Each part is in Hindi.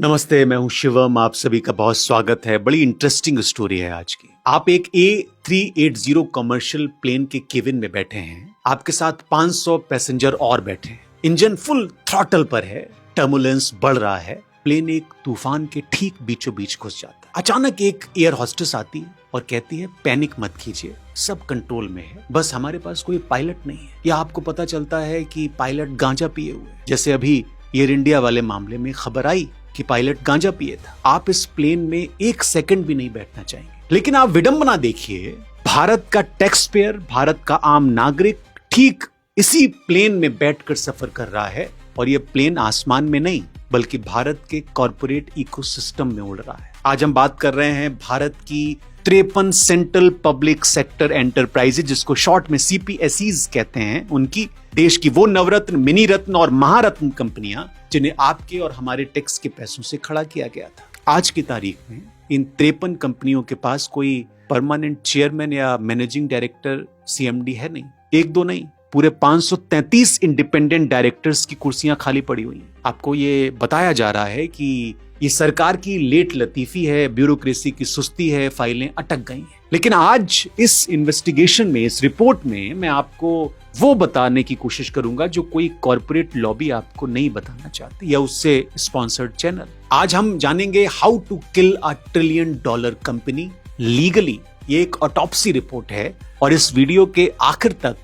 नमस्ते, मैं हूं शिवम। आप सभी का बहुत स्वागत है। बड़ी इंटरेस्टिंग स्टोरी है आज की। आप एक A380 कमर्शियल प्लेन के केबिन में बैठे हैं। आपके साथ 500 पैसेंजर और बैठे हैं। इंजन फुल थ्रॉटल पर है। टर्बुलेंस बढ़ रहा है। प्लेन एक तूफान के ठीक बीचों बीच घुस जाता है। अचानक एक एयर होस्टेस आती है और कहती है, पैनिक मत कीजिए, सब कंट्रोल में है, बस हमारे पास कोई पायलट नहीं है। या आपको पता चलता है कि पायलट गांजा पिए हुए, जैसे अभी एयर इंडिया वाले मामले में खबर आई कि पायलट गांजा पिए था। आप इस प्लेन में एक सेकंड भी नहीं बैठना चाहेंगे। लेकिन आप विडंबना देखिए, भारत का टैक्स पेयर, भारत का आम नागरिक ठीक इसी प्लेन में बैठकर सफर कर रहा है। और ये प्लेन आसमान में नहीं बल्कि भारत के कॉर्पोरेट इकोसिस्टम में उड़ रहा है। आज हम बात कर रहे हैं भारत की 53 सेंट्रल पब्लिक सेक्टर एंटरप्राइजेज, जिसको शॉर्ट में CPSEs कहते हैं, उनकी। देश की वो नवरत्न, मिनी रत्न और महारत्न कंपनियां जिन्हें आपके और हमारे टैक्स के पैसों से खड़ा किया गया था। आज की तारीख में इन 53 कंपनियों के पास कोई परमानेंट चेयरमैन या मैनेजिंग डायरेक्टर, CMD है नहीं, एक दो नहीं, पूरे 533 इंडिपेंडेंट डायरेक्टर्स की कुर्सियां खाली पड़ी हुई हैं। आपको ये बताया जा रहा है कि ये सरकार की लेट लतीफी है, ब्यूरोक्रेसी की सुस्ती है, फाइलें अटक गई हैं। लेकिन आज इस इन्वेस्टिगेशन में, इस रिपोर्ट में मैं आपको वो बताने की कोशिश करूंगा जो कोई कॉर्पोरेट लॉबी आपको नहीं बताना चाहती, या उससे स्पॉन्सर्ड चैनल। आज हम जानेंगे how to kill $1 trillion company legally. ये एक ऑटोप्सी रिपोर्ट है और इस वीडियो के आखिर तक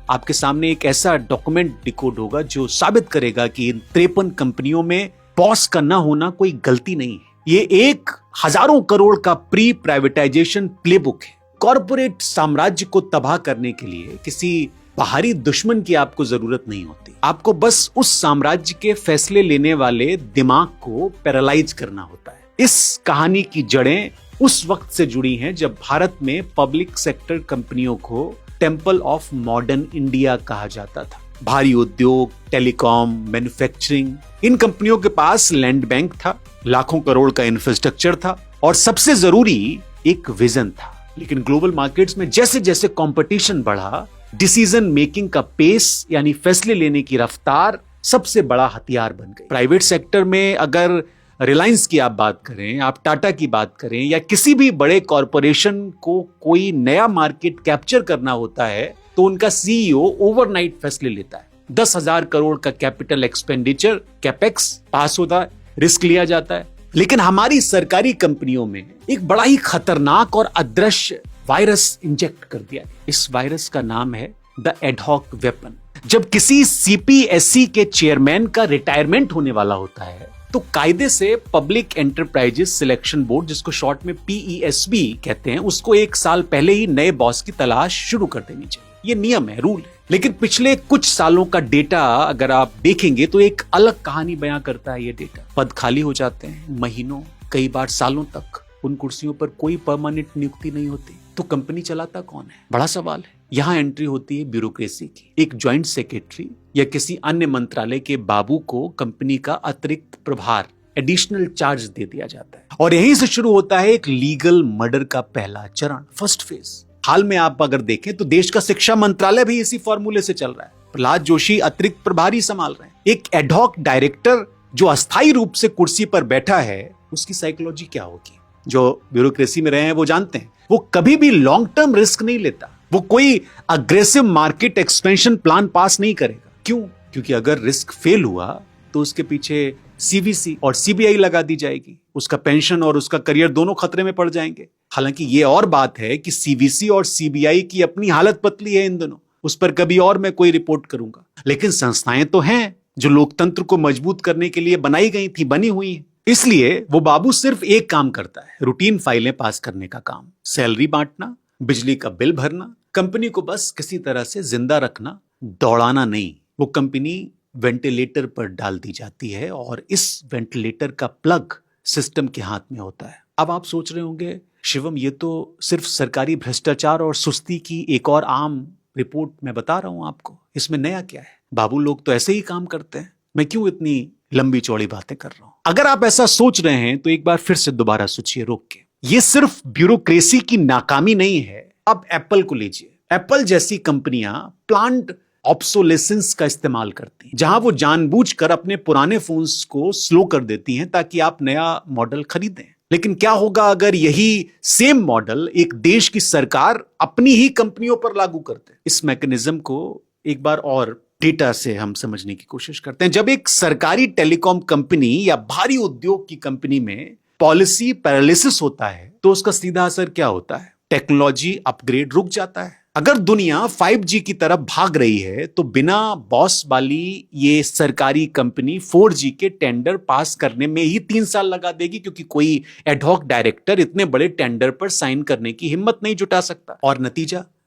आपके सामने एक ऐसा डॉक्यूमेंट डिकोड होगा जो साबित करेगा कि इन 53 कंपनियों में बॉस का ना होना कोई गलती नहीं है। ये एक हजारों करोड़ का प्री प्राइवेटाइजेशन प्लेबुक है। कॉर्पोरेट साम्राज्य को तबाह करने के लिए किसी बाहरी दुश्मन की आपको जरूरत नहीं होती। आपको बस उस साम्राज्य के फैसले लेने वाले दिमाग को पैरालाइज करना होता है। इस कहानी की जड़ें उस वक्त से जुड़ी हैं जब भारत में पब्लिक सेक्टर कंपनियों को टेम्पल ऑफ मॉडर्न इंडिया कहा जाता था। भारी उद्योग, टेलीकॉम, मैन्युफैक्चरिंग, इन कंपनियों के पास लैंड बैंक था, लाखों करोड़ का इंफ्रास्ट्रक्चर था और सबसे जरूरी एक विजन था। लेकिन ग्लोबल मार्केट्स में जैसे जैसे कंपटीशन बढ़ा, डिसीजन मेकिंग का पेस यानी फैसले लेने की रफ्तार सबसे बड़ा हथियार बन गई। प्राइवेट सेक्टर में अगर रिलायंस की आप बात करें, आप टाटा की बात करें, या किसी भी बड़े कॉरपोरेशन को कोई नया मार्केट कैप्चर करना होता है तो उनका CEO ओवरनाइट फैसले लेता है। 10,000 करोड़ का कैपिटल एक्सपेंडिचर, कैपेक्स पास होता है, रिस्क लिया जाता है। लेकिन हमारी सरकारी कंपनियों में एक बड़ा ही खतरनाक और अदृश्य वायरस इंजेक्ट कर दिया। इस वायरस का नाम है द एडहॉक वेपन। जब किसी CPSE के चेयरमैन का रिटायरमेंट होने वाला होता है तो कायदे से पब्लिक एंटरप्राइजेस सिलेक्शन बोर्ड, जिसको शॉर्ट में PESB कहते हैं, उसको 1 साल पहले ही नए बॉस की तलाश शुरू कर देनी चाहिए। ये नियम है, रूल है। लेकिन पिछले कुछ सालों का डेटा अगर आप देखेंगे तो एक अलग कहानी बयां करता है। ये डेटा, पद खाली हो जाते हैं, महीनों, कई बार सालों तक उन कुर्सियों पर कोई परमानेंट नियुक्ति नहीं होती। तो कंपनी चलाता कौन है? बड़ा सवाल है। यहाँ एंट्री होती है ब्यूरोक्रेसी की। एक ज्वाइंट सेक्रेटरी या किसी अन्य मंत्रालय के बाबू को कंपनी का अतिरिक्त प्रभार, एडिशनल चार्ज दे दिया जाता है और यहीं से शुरू होता है एक लीगल मर्डर का पहला चरण, फर्स्ट फेज। हाल में आप अगर देखें तो देश का शिक्षा मंत्रालय भी इसी फॉर्मूले से चल रहा है। प्रहलाद जोशी अतिरिक्त प्रभारी संभाल रहे हैं। एक एडहॉक डायरेक्टर जो अस्थायी रूप से कुर्सी पर बैठा है, उसकी साइकोलॉजी क्या होगी? जो ब्यूरोक्रेसी में रहे हैं वो जानते हैं, वो कभी भी लॉन्ग टर्म रिस्क नहीं लेता। वो कोई aggressive market expansion plan pass नहीं करेगा। क्यों? क्योंकि अगर रिस्क फेल हुआ तो उसके पीछे CVC और CBI लगा दी जाएगी। उसका पेंशन और उसका करियर दोनों खतरे में पड़ जाएंगे। हालांकि ये और बात है कि CVC और CBI की अपनी हालत पतली है इन दोनों, उस पर कभी और मैं कोई रिपोर्ट करूंगा। लेकिन संस्थाएं तो हैं जो लोकतंत्र को मजबूत करने के लिए बनाई गई थी, बनी हुई है। इसलिए वो बाबू सिर्फ एक काम करता है, रूटीन फाइलें पास करने का काम, सैलरी बांटना, बिजली का बिल भरना, कंपनी को बस किसी तरह से जिंदा रखना, दौड़ाना नहीं। वो कंपनी वेंटिलेटर पर डाल दी जाती है और इस वेंटिलेटर का प्लग सिस्टम के हाथ में होता है। अब आप सोच रहे होंगे, शिवम ये तो सिर्फ सरकारी भ्रष्टाचार और सुस्ती की एक और आम रिपोर्ट मैं बता रहा हूं आपको, इसमें नया क्या है? बाबू लोग तो ऐसे ही काम करते हैं, मैं क्यों इतनी लंबी चौड़ी बातें कर रहा हूं? अगर आप ऐसा सोच रहे हैं तो एक बार फिर से दोबारा सोचिए, रोक के। ये सिर्फ ब्यूरोक्रेसी की नाकामी नहीं है। अब एप्पल को लीजिए। एप्पल जैसी कंपनियां प्लांट ऑब्सोलेसेंस का इस्तेमाल करती हैं, जहां वो जानबूझकर अपने पुराने फोन्स को स्लो कर देती हैं ताकि आप नया मॉडल खरीदें। लेकिन क्या होगा अगर यही सेम मॉडल एक देश की सरकार अपनी ही कंपनियों पर लागू कर दे? इस मैकेनिज्म को एक बार और डेटा से हम समझने की कोशिश करते हैं। जब एक सरकारी टेलीकॉम कंपनी या भारी उद्योग की कंपनी में पॉलिसी पैरालिसिस होता है तो उसका सीधा असर क्या होता है? टेक्नोलॉजी अपग्रेड रुक जाता है। अगर दुनिया 5G की तरफ भाग रही है तो बिना बॉस वाली ये सरकारी कंपनी 4G के टेंडर पास करने में ही 3 साल लगा देगी, क्योंकि कोई एडहॉक डायरेक्टर इतने बड़े टेंडर पर साइन करने की हिम्मत नहीं जुटा सकता। और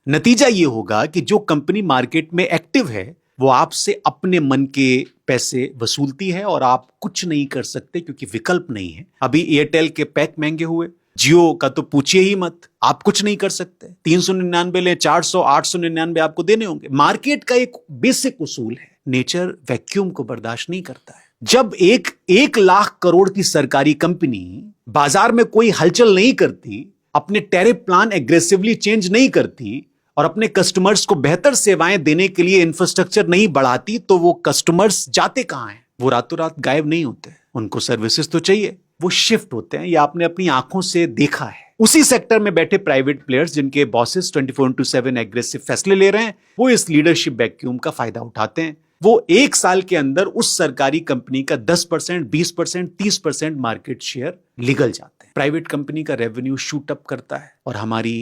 नतीजा ये होगा कि जो कंपनी मार्केट में एक्टिव है वो आपसे अपने मन के पैसे वसूलती है और आप कुछ नहीं कर सकते क्योंकि विकल्प नहीं है। अभी एयरटेल के पैक महंगे हुए, जियो का तो पूछिए ही मत, आप कुछ नहीं कर सकते। 399 ले 400 899 आपको देने होंगे। मार्केट का एक बेसिक उसूल है, नेचर वैक्यूम को बर्दाश्त नहीं करता है। जब एक लाख करोड़ की सरकारी कंपनी बाजार में कोई हलचल नहीं करती, अपने टैरिफ प्लान एग्रेसिवली चेंज नहीं करती और अपने कस्टमर्स को बेहतर सेवाएं देने के लिए इंफ्रास्ट्रक्चर नहीं बढ़ाती, तो वो कस्टमर्स जाते कहां हैं? वो रातों रात गायब नहीं होते। उनको सर्विसेज तो चाहिए, वो शिफ्ट होते हैं। ये आपने अपनी आंखों से देखा है। उसी सेक्टर में बैठे प्राइवेट प्लेयर्स जिनके बॉसेस 24/7 एग्रेसिव फैसले ले रहे हैं, वो इस लीडरशिप वैक्यूम का फायदा उठाते हैं। वो एक साल के अंदर उस सरकारी कंपनी का 10%, 20%, 30% मार्केट शेयर निगल जाते हैं। प्राइवेट कंपनी का रेवेन्यू शूट अप करता है और हमारी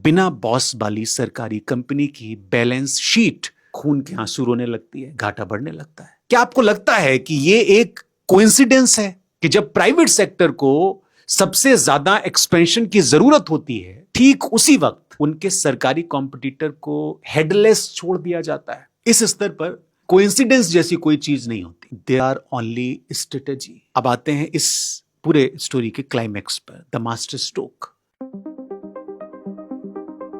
बिना बॉस वाली सरकारी कंपनी की बैलेंस शीट खून के आंसू रोने लगती है, घाटा बढ़ने लगता है। क्या आपको लगता है कि ये एक कोइंसिडेंस है कि जब प्राइवेट सेक्टर को सबसे ज्यादा एक्सपेंशन की जरूरत होती है, ठीक उसी वक्त उनके सरकारी कॉम्पिटिटर को हेडलेस छोड़ दिया जाता है? इस स्तर पर कोइंसिडेंस जैसी कोई चीज नहीं होती। They are only strategy. अब आते हैं इस पूरे स्टोरी के क्लाइमैक्स पर, द मास्टर स्ट्रोक।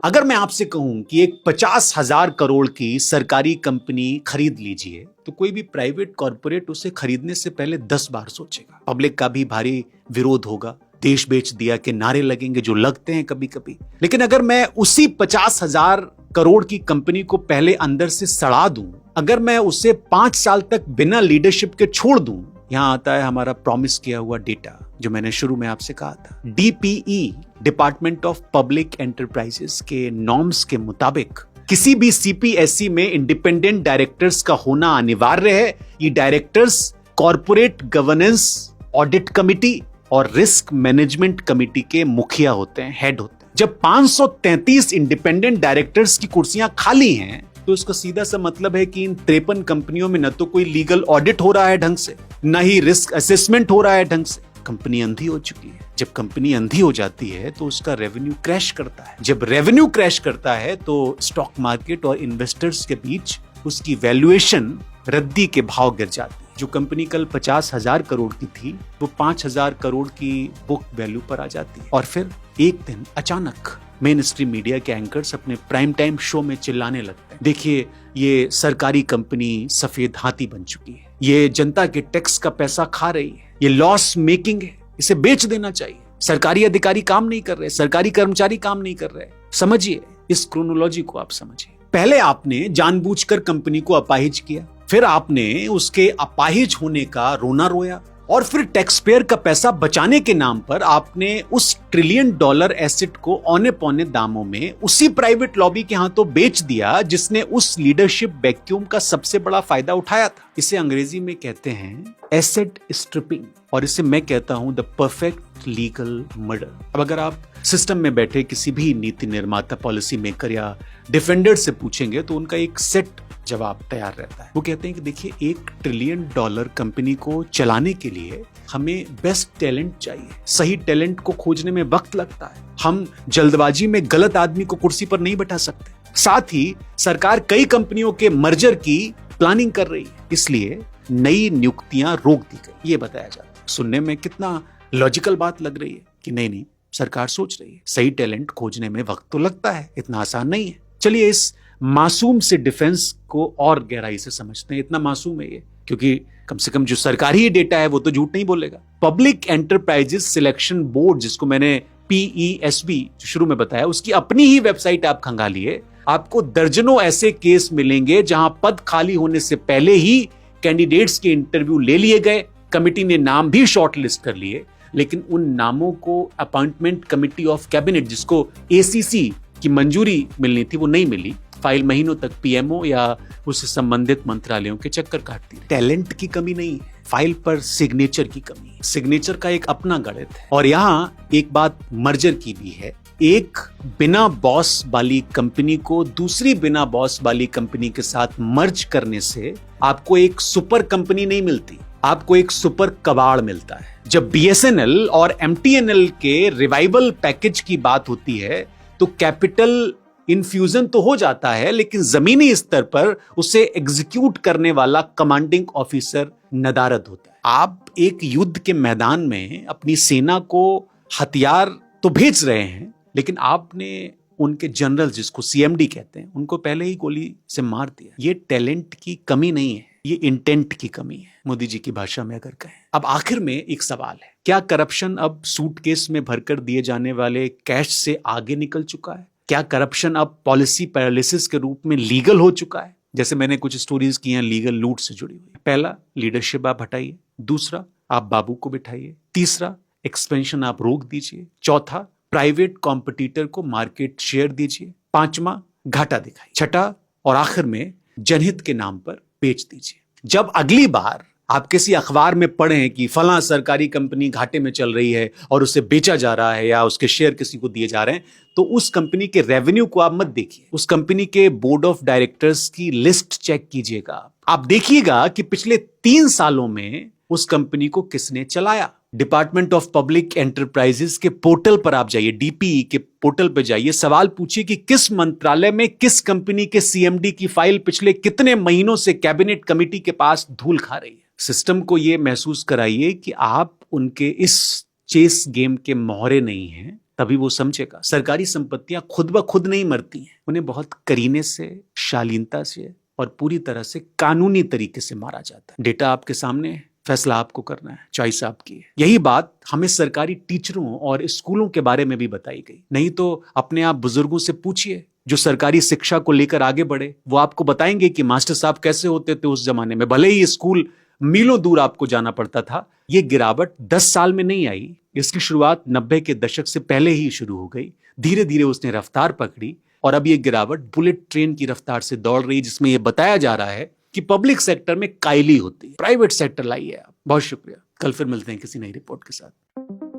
अगर मैं आपसे कहूं कि एक 50,000 करोड़ की सरकारी कंपनी खरीद लीजिए, तो कोई भी प्राइवेट कॉर्पोरेट उसे खरीदने से पहले 10 बार सोचेगा। पब्लिक का भी भारी विरोध होगा, देश बेच दिया के नारे लगेंगे जो लगते हैं कभी कभी। लेकिन अगर मैं उसी 50,000 करोड़ की कंपनी को पहले अंदर से सड़ा दूं, अगर मैं उसे 5 साल तक बिना लीडरशिप के छोड़ दूं, यहां आता है हमारा प्रॉमिस किया हुआ डेटा जो मैंने शुरू में आपसे कहा था। DPE, department of public enterprises के नॉर्म्स के मुताबिक किसी भी CPSE में इंडिपेंडेंट डायरेक्टर्स का होना अनिवार्य है। ये directors corporate governance, audit committee और रिस्क मैनेजमेंट कमिटी के मुखिया होते हैं, हेड होते हैं। जब 533 इंडिपेंडेंट डायरेक्टर्स की कुर्सियां खाली हैं, तो इसका सीधा सा मतलब है कि इन 53 कंपनियों में न तो कोई लीगल ऑडिट हो रहा है ढंग से, न ही रिस्क असेसमेंट हो रहा है ढंग से। कंपनी अंधी हो चुकी है। जब कंपनी अंधी हो जाती है तो उसका रेवेन्यू क्रैश करता है। जब रेवेन्यू क्रैश करता है तो स्टॉक मार्केट और इन्वेस्टर्स के बीच उसकी वैल्यूएशन रद्दी के भाव गिर जाती है। जो कंपनी कल 50,000 करोड़ की थी, वो 5,000 करोड़ की बुक वैल्यू पर आ जाती है। और फिर एक दिन अचानक मेन स्ट्रीम मीडिया के एंकर्स अपने प्राइम टाइम शो में चिल्लाने लगते हैं, देखिए ये सरकारी कंपनी सफेद हाथी बन चुकी है, ये जनता के टैक्स का पैसा खा रही है, ये लॉस मेकिंग है, इसे बेच देना चाहिए। सरकारी अधिकारी काम नहीं कर रहे, सरकारी कर्मचारी काम नहीं कर रहे। समझिए इस क्रोनोलॉजी को, आप समझिए। पहले आपने जानबूझकर कंपनी को अपाहिज किया, फिर आपने उसके अपाहिज होने का रोना रोया, और फिर टैक्स पेयर का पैसा बचाने के नाम पर आपने उस $1 ट्रिलियन एसेट को औने पौने दामों में उसी प्राइवेट लॉबी के हाथों बेच दिया जिसने उस लीडरशिप वैक्यूम का सबसे बड़ा फायदा उठाया था। इसे अंग्रेजी में कहते हैं एसेट स्ट्रिपिंग, और इसे मैं कहता हूं द परफेक्ट लीगल मर्डर। अब अगर आप सिस्टम में बैठे किसी भी नीति निर्माता, पॉलिसी मेकर या डिफेंडर से पूछेंगे तो उनका एक सेट जवाब तैयार रहता है। वो कहते हैं कि देखिए $1 ट्रिलियन कंपनी को चलाने के लिए हमें बेस्ट टैलेंट चाहिए। सही टैलेंट को खोजने में वक्त लगता है। हम जल्दबाजी में गलत आदमी को कुर्सी पर नहीं बैठा सकते। साथ ही सरकार कई कंपनियों के मर्जर की प्लानिंग कर रही है, इसलिए नई नियुक्तियां रोक दी गई, ये बताया जाता है। सुनने में कितना लॉजिकल बात लग रही है कि नहीं, सरकार सोच रही है। सही टैलेंट खोजने में वक्त तो लगता है, इतना आसान नहीं है। चलिए इस मासूम से डिफेंस को और गहराई से समझते हैं। इतना मासूम है ये क्योंकि कम से कम जो सरकारी डेटा है वो तो झूठ नहीं बोलेगा। पब्लिक एंटरप्राइजेस सिलेक्शन बोर्ड, जिसको मैंने PESB जो शुरू में बताया, उसकी अपनी ही वेबसाइट आप खंगालिए, आपको दर्जनों ऐसे केस मिलेंगे जहां पद खाली होने से पहले ही कैंडिडेट्स के इंटरव्यू ले लिए गए, कमिटी ने नाम भी शॉर्टलिस्ट कर लिए, लेकिन उन नामों को अपॉइंटमेंट कमिटी ऑफ कैबिनेट, जिसको एसीसी की मंजूरी मिलनी थी, वो नहीं मिली। फाइल महीनों तक पीएमओ या उससे संबंधित मंत्रालयों के चक्कर काटती है। टैलेंट की कमी नहीं है, फाइल पर सिग्नेचर की कमी है। सिग्नेचर का एक अपना गणित है। और यहां एक बात मर्जर की भी है, एक बिना बॉस वाली कंपनी को दूसरी बिना बॉस वाली कंपनी के साथ मर्ज करने से आपको एक सुपर कंपनी नहीं मिलती, आपको एक सुपर कबाड़ मिलता है। जब बीएसएनएल और एमटीएनएल के रिवाइवल पैकेज की बात होती है तो कैपिटल इन्फ्यूजन तो हो जाता है, लेकिन जमीनी स्तर पर उसे एग्जीक्यूट करने वाला कमांडिंग ऑफिसर नदारद होता है। आप एक युद्ध के मैदान में अपनी सेना को हथियार तो भेज रहे हैं, लेकिन आपने उनके जनरल, जिसको सीएमडी कहते हैं, उनको पहले ही गोली से मार दिया। ये टैलेंट की कमी नहीं है, ये इंटेंट की कमी है, मोदी जी की भाषा में अगर कहें। अब आखिर में एक सवाल है, क्या करप्शन अब सूटकेस में भरकर दिए जाने वाले कैश से आगे निकल चुका है? क्या करप्शन अब पॉलिसी पैरालिसिस के रूप में लीगल हो चुका है? जैसे मैंने कुछ स्टोरीज की हैं लीगल लूट से जुड़ी हुई। पहला, लीडरशिप आप हटाइए। दूसरा, आप बाबू को बिठाइए। तीसरा, एक्सपेंशन आप रोक दीजिए। चौथा, प्राइवेट कॉम्पिटिटर को मार्केट शेयर दीजिए। पांचवा, घाटा दिखाइए। छठा और आखिर में जनहित के नाम पर बेच दीजिए। जब अगली बार आप किसी अखबार में पढ़ें कि फलां सरकारी कंपनी घाटे में चल रही है और उसे बेचा जा रहा है या उसके शेयर किसी को दिए जा रहे हैं, तो उस कंपनी के रेवेन्यू को आप मत देखिए, उस कंपनी के बोर्ड ऑफ डायरेक्टर्स की लिस्ट चेक कीजिएगा। आप देखिएगा कि पिछले 3 सालों में उस कंपनी को किसने चलाया। डिपार्टमेंट ऑफ पब्लिक एंटरप्राइजेस के पोर्टल पर आप जाइए, डीपीई के पोर्टल पर जाइए, सवाल पूछिए कि किस मंत्रालय में किस कंपनी के सीएमडी की फाइल पिछले कितने महीनों से कैबिनेट कमेटी के पास धूल खा रही है। सिस्टम को यह महसूस कराइए कि आप उनके इस चेस गेम के मोहरे नहीं हैं, तभी वो समझेगा। सरकारी संपत्तियां खुद ब खुद नहीं मरती हैं, उन्हें बहुत करीने से, शालीनता से और पूरी तरह से कानूनी तरीके से मारा जाता है। डेटा आपके सामने है, फैसला आपको करना है, चॉइस आपकी है। यही बात हमें सरकारी टीचरों और स्कूलों के बारे में भी बताई गई। नहीं तो अपने आप बुजुर्गों से पूछिए जो सरकारी शिक्षा को लेकर आगे बढ़े, वो आपको बताएंगे कि मास्टर साहब कैसे होते थे उस जमाने में। भले ही स्कूल मीलों दूर आपको जाना पड़ता था। ये गिरावट 10 साल में नहीं आई, इसकी शुरुआत 90 के दशक से पहले ही शुरू हो गई। धीरे धीरे उसने रफ्तार पकड़ी और अब ये गिरावट बुलेट ट्रेन की रफ्तार से दौड़ रही है, जिसमें यह बताया जा रहा है कि पब्लिक सेक्टर में कायली होती है, प्राइवेट सेक्टर लाइए आप। बहुत शुक्रिया, कल फिर मिलते हैं किसी नई रिपोर्ट के साथ।